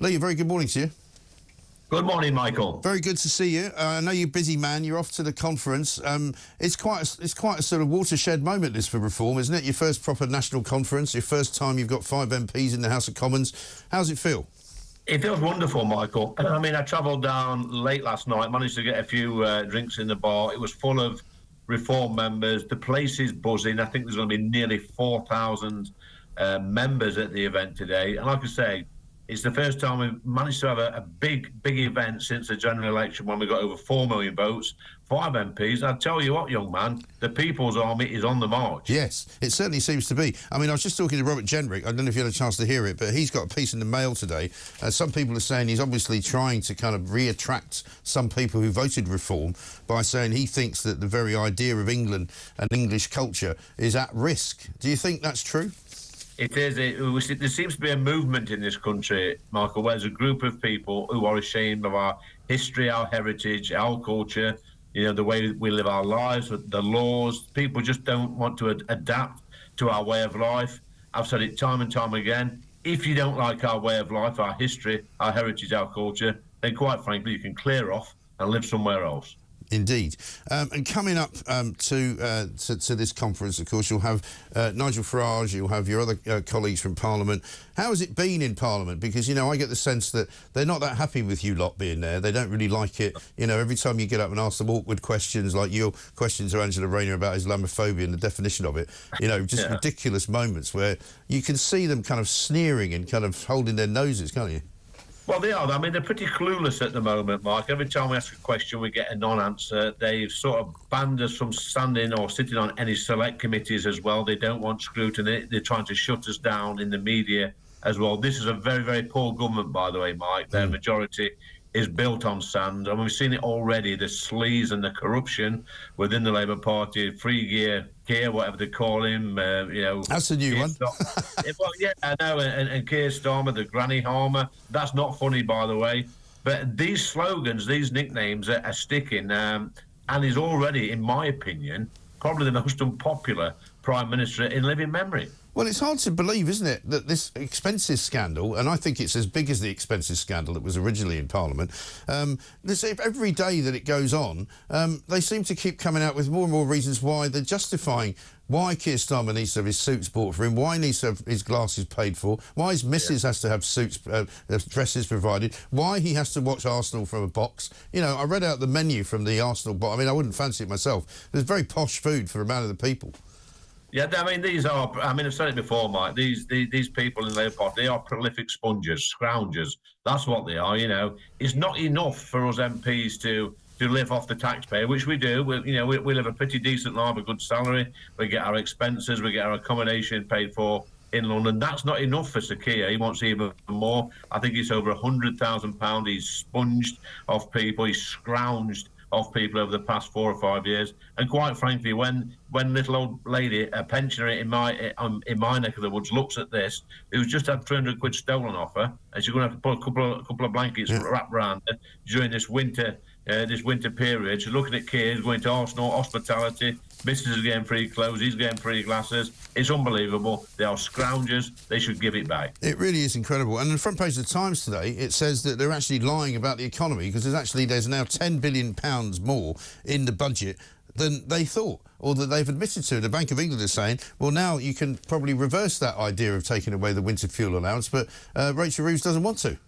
Lee, a very good morning to you. Good morning, Michael. Very good to see you. I know you're a busy man. You're off to the conference. It's quite a sort of watershed moment, this, for Reform, isn't it? Your first proper national conference, your first time you've got 5 MPs in the House of Commons. How's it feel? It feels wonderful, Michael. I mean, I travelled down late last night, managed to get a few drinks in the bar. It was full of Reform members. The place is buzzing. I think there's going to be nearly 4,000 members at the event today. And like I say, it's the first time we've managed to have a big event since the general election when we got over 4 million votes, 5 MPs. I tell you what, young man, the People's Army is on the march. Yes, it certainly seems to be. I mean, I was just talking to Robert Jenrick. I don't know if you had a chance to hear it, but he's got a piece in the Mail today. Some people are saying he's obviously trying to kind of re-attract some people who voted Reform by saying he thinks that the very idea of England and English culture is at risk. Do you think that's true? It is. There seems to be a movement in this country, Michael, where there's a group of people who are ashamed of our history, our heritage, our culture, you know, the way we live our lives, the laws. People just don't want to adapt to our way of life. I've said it time and time again. If you don't like our way of life, our history, our heritage, our culture, then quite frankly, you can clear off and live somewhere else. Indeed. And coming up to this conference, of course, you'll have Nigel Farage, you'll have your other colleagues from Parliament. How has it been in Parliament? Because, you know, I get the sense that they're not that happy with you lot being there. They don't really like it. You know, every time you get up and ask them awkward questions, like your questions to Angela Rayner about Islamophobia and the definition of it, you know, just ridiculous moments where you can see them kind of sneering and kind of holding their noses, can't you? Well, they are. I mean, they're pretty clueless at the moment, Mark. Every time we ask a question, we get a non-answer. They've sort of banned us from standing or sitting on any select committees as well. They don't want scrutiny. They're trying to shut us down in the media as well. This is a very, very poor government, by the way, Mike. Their majority is built on sand. And we've seen it already, the sleaze and the corruption within the Labour Party, Keir, whatever they call him, you know. That's a new one. Well, yeah, I know, and Keir Starmer, the granny harmer. That's not funny, by the way. But these slogans, these nicknames are sticking, and is already, in my opinion, probably the most unpopular Prime Minister in living memory. Well, it's hard to believe, isn't it, that this expenses scandal, and I think it's as big as the expenses scandal that was originally in Parliament, every day that it goes on, they seem to keep coming out with more and more reasons why they're justifying why Keir Starmer needs to have his suits bought for him, why he needs to have his glasses paid for, why his missus has to have suits, dresses provided, why he has to watch Arsenal from a box. You know, I read out the menu from the Arsenal box. I mean, I wouldn't fancy it myself. There's very posh food for a man of the people. Yeah, I mean, I've said it before, Mike, these people in the Labour Party, they are prolific sponges, scroungers. That's what they are, you know. It's not enough for us MPs to live off the taxpayer, which we do. We live a pretty decent life, a good salary. We get our expenses, we get our accommodation paid for in London. That's not enough for Sir Keir. He wants even more. I think it's over £100,000 he's sponged off people, he's scrounged of people over the past 4 or 5 years. And quite frankly, when little old lady, a pensioner in my neck of the woods, looks at this, who's just had 300 quid stolen off her, and she's going to have to put a couple of blankets wrapped around her during this winter period. She's looking at kids going to Arsenal, hospitality. Mrs. is getting free clothes, he's getting free glasses. It's unbelievable. They are scroungers. They should give it back. It really is incredible. And on the front page of the Times today, it says that they're actually lying about the economy because there's now £10 billion more in the budget than they thought, or that they've admitted to. The Bank of England is saying, well, now you can probably reverse that idea of taking away the winter fuel allowance, but Rachel Reeves doesn't want to.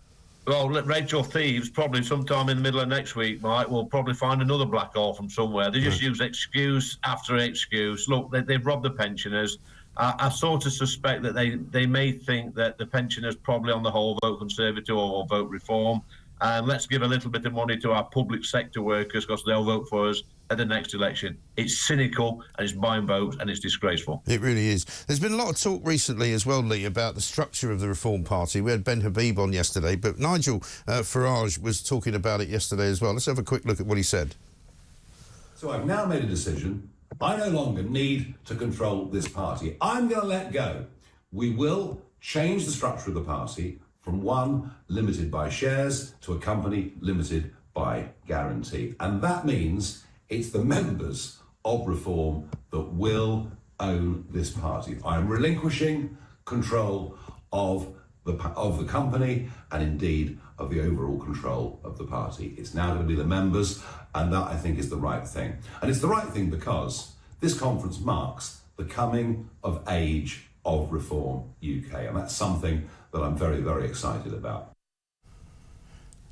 Well, Rachel Thieves, probably sometime in the middle of next week, Mike, will probably find another black hole from somewhere. They just use excuse after excuse. Look, they've robbed the pensioners. I sort of suspect that they may think that the pensioners probably on the whole vote Conservative or vote Reform. And let's give a little bit of money to our public sector workers because they'll vote for us at the next election. It's cynical and it's buying votes and it's disgraceful. It really is. There's been a lot of talk recently as well, Lee, about the structure of the Reform Party. We had Ben Habib on yesterday, but Nigel Farage was talking about it yesterday as well. Let's have a quick look at what he said. So I've now made a decision. I no longer need to control this party. I'm going to let go. We will change the structure of the party from one limited by shares to a company limited by guarantee. And that means it's the members of Reform that will own this party. I'm relinquishing control of of the company and indeed of the overall control of the party. It's now going to be the members, and that I think is the right thing. And it's the right thing because this conference marks the coming of age of Reform UK, and that's something that I'm very, very excited about.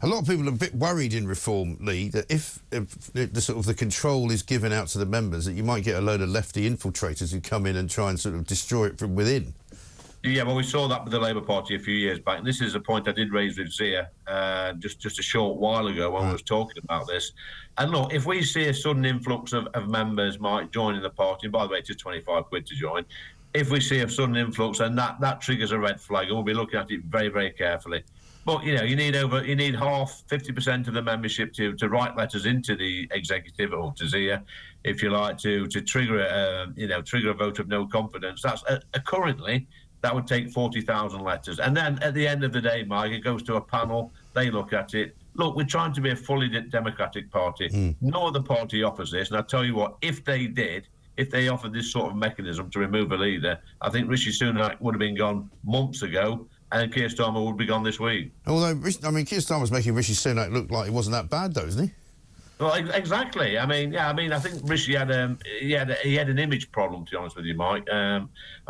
A lot of people are a bit worried in Reform, Lee, that if the sort of the control is given out to the members, that you might get a load of lefty infiltrators who come in and try and sort of destroy it from within. Yeah, well, we saw that with the Labour Party a few years back. And this is a point I did raise with Zia just a short while ago when we was talking about this. And look, if we see a sudden influx of members might join in the party, and by the way, it's just 25 quid to join. If we see a sudden influx, and that triggers a red flag, and we'll be looking at it very, very carefully. But you know, you need half, 50% of the membership to write letters into the executive or to Zia, if you like, to trigger a vote of no confidence. That's currently that would take 40,000 letters, and then at the end of the day, Mike, it goes to a panel. They look at it. Look, we're trying to be a fully democratic party. No other party offers this, and I tell you what, if they offered this sort of mechanism to remove a leader, I think Rishi Sunak would have been gone months ago, and Keir Starmer would be gone this week. Although, I mean, Keir Starmer's making Rishi Sunak look like he wasn't that bad, though, isn't he? Well, exactly. I mean, I think Rishi had an image problem, to be honest with you, Mike. I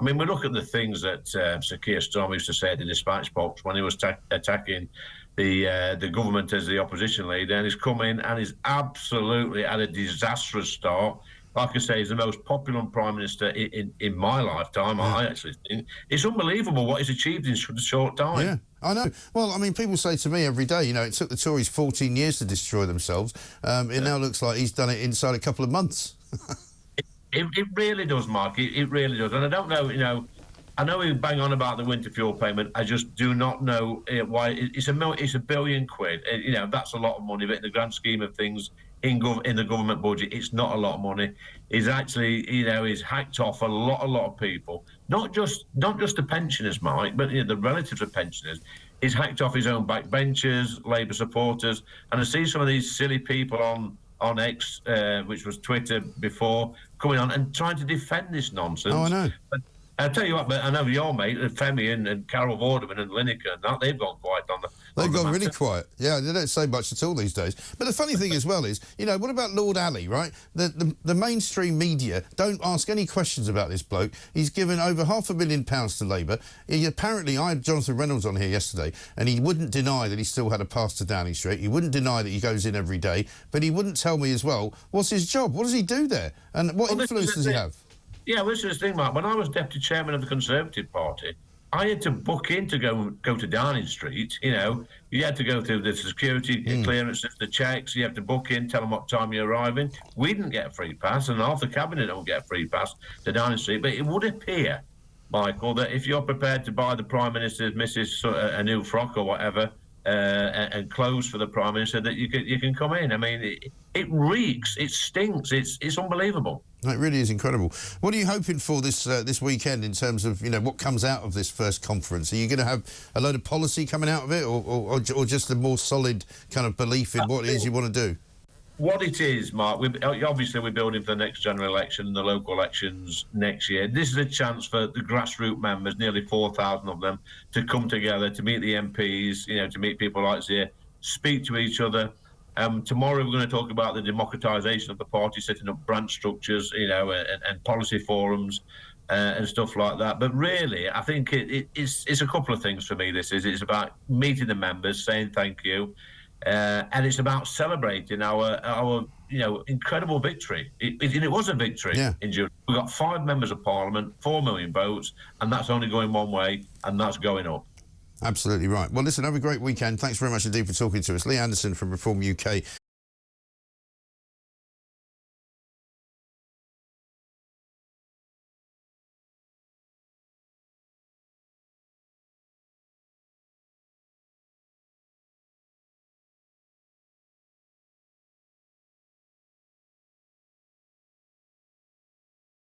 mean, we look at the things that Sir Keir Starmer used to say at the dispatch box when he was attacking the government as the opposition leader, and he's come in and he's absolutely had a disastrous start. Like I say, he's the most popular Prime Minister in my lifetime, I actually think. It's unbelievable what he's achieved in such a short time. Yeah, I know. Well, I mean, people say to me every day, you know, it took the Tories 14 years to destroy themselves. It now looks like he's done it inside a couple of months. It really does, Mark. It really does. And I don't know, you know, I know we bang on about the winter fuel payment. I just do not know why. It's $1 billion. You know, that's a lot of money, but in the grand scheme of things, in the government budget, it's not a lot of money. He's actually, you know, he's hacked off a lot of people. Not just the pensioners, Mike, but you know, the relatives of pensioners. He's hacked off his own backbenchers, Labour supporters, and I see some of these silly people on X, which was Twitter before, coming on and trying to defend this nonsense. Oh, I know. But I'll tell you what, but I know your mate, Femi and Carol Vorderman and Lineker, and that, they've gone quiet on the... They've gone really quiet. Yeah, they don't say much at all these days. But the funny thing as well is, you know, what about Lord Ali, right? The mainstream media don't ask any questions about this bloke. He's given over £500,000 to Labour. Apparently, I had Jonathan Reynolds on here yesterday, and he wouldn't deny that he still had a pass to Downing Street. He wouldn't deny that he goes in every day, but he wouldn't tell me as well, what's his job? What does he do there? And what influence does he have? Yeah, well, this is the thing, Mark. When I was deputy chairman of the Conservative Party, I had to book in to go to Downing Street. You know, you had to go through the security clearances, the checks. You have to book in, tell them what time you're arriving. We didn't get a free pass, and half the cabinet don't get a free pass to Downing Street. But it would appear, Michael, that if you're prepared to buy the Prime Minister's missus a new frock or whatever, and clothes for the Prime Minister, that you can come in. I mean, it reeks, it stinks, it's unbelievable. It really is incredible. What are you hoping for this weekend in terms of, you know, what comes out of this first conference? Are you going to have a load of policy coming out of it, or just a more solid kind of belief in what it is you want to do? What it is, Mark, obviously we're building for the next general election and the local elections next year. This is a chance for the grassroots members, nearly 4,000 of them, to come together, to meet the MPs, you know, to meet people like Zia, speak to each other. Tomorrow we're going to talk about the democratisation of the party, setting up branch structures, you know, and policy forums and stuff like that. But really, I think it's a couple of things for me. It's about meeting the members, saying thank you. And it's about celebrating our you know, incredible victory. It was a victory in June. We got 5 members of Parliament, 4 million votes, and that's only going one way, and that's going up. Absolutely right. Well, listen, have a great weekend. Thanks very much indeed for talking to us. Lee Anderson from Reform UK.